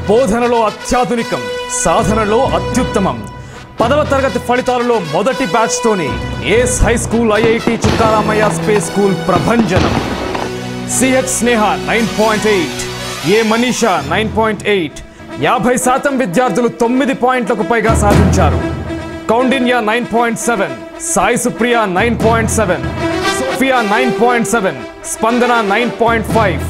బోధనలో అత్యాధునికం, సాధనలో అత్యుత్తమం. 10వ తరగతి ఫలితాలలో మొదటి బ్యాచ్ తోనే ace high school IIT Chukka Ramaiah space school ప్రభంజనం. CH Sneha 9.8, A Manisha 9.8. 50% విద్యార్థులు 9 పాయింట్లకు పైగా సాధించారు. కౌండిన్య 9.7, సాయి సుప్రియ 9.7, సోఫియా 9.7, స్పందన 9.5,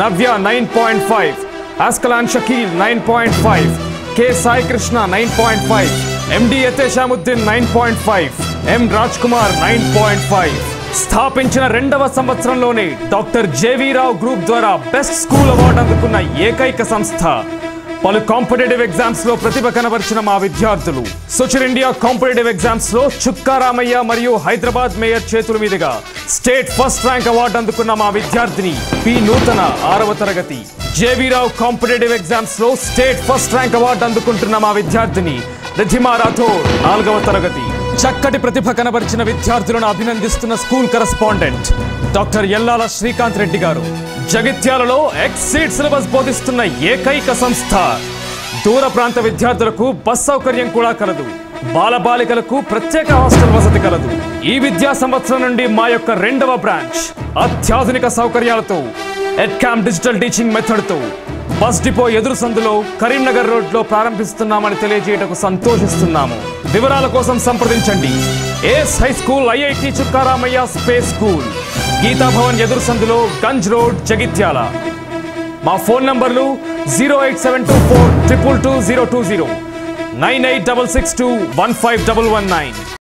నవ్య 9.5, ఆస్కలాన్ షకీల్ 9.5, కె సాయి కృష్ణ 9.5, ఎండి యతేషాముద్దీన్ 9.5, ఎం రాజ్ కుమార్ 9.5. స్థాపించిన 2వ సంవత్సరంలోనే డాక్టర్ జేవీ రావు గ్రూప్ ద్వారా బెస్ట్ స్కూల్ అవార్డు అందుకున్న ఏకైక సంస్థ. పలు కాంపిటేటివ్ ఎగ్జామ్స్ లో ప్రతిభ కనబరిచిన మా విద్యార్థులు సుచిర్ ఇండియా కాంపిటేటివ్ ఎగ్జామ్స్ లో చుక్కారామయ్య మరియు హైదరాబాద్ మేయర్ చేతుల మీదుగా స్టేట్ ఫస్ట్ ర్యాంక్ అవార్డు అందుకున్న మా విద్యార్థిని పి నూతన 6వ తరగతి. జేవీ రావు కాంపిటేటివ్ ఎగ్జామ్స్ లో స్టేట్ ఫస్ట్ ర్యాంక్ అవార్డు అందుకుంటున్న మా విద్యార్థిని రిధిమా రాథోడ్ 4వ తరగతి. చక్కటి ప్రతిభ కనబరిచిన విద్యార్థులను అభినందిస్తున్న school correspondent doctor ఎల్లాల Srikanth Reddy గారు. జగిత్యాలలో ఎక్సీడ్ సిలబస్ బోధిస్తున్న ఏకైక సంస్థ. దూర ప్రాంత విద్యార్థులకు బస్ సౌకర్యం కూడా కలదు. బాలబాలికలకు ప్రత్యేక హాస్టల్ వసతి కలదు. ఈ విద్యా సంవత్సరం నుండి మా యొక్క 2వ బ్రాంచ్ అత్యాధునిక సౌకర్యాలతో ఎడ్కామ్ డిజిటల్ టీచింగ్ మెథడ్ తో బస్ డిపో ఎదురు సందులో కరీంనగర్ రోడ్ లో ప్రారంభిస్తున్నామని తెలియజేయటకు సంతోషిస్తున్నాము. వివరాల కోసం సంప్రదించండి ace high school IIT Chukka Ramaiah space school, Geeta Bhavan ఎదురు సందులో గంజ్ రోడ్, జగిత్యాల. మా ఫోన్ నంబర్లు 08724222020, 9866215119.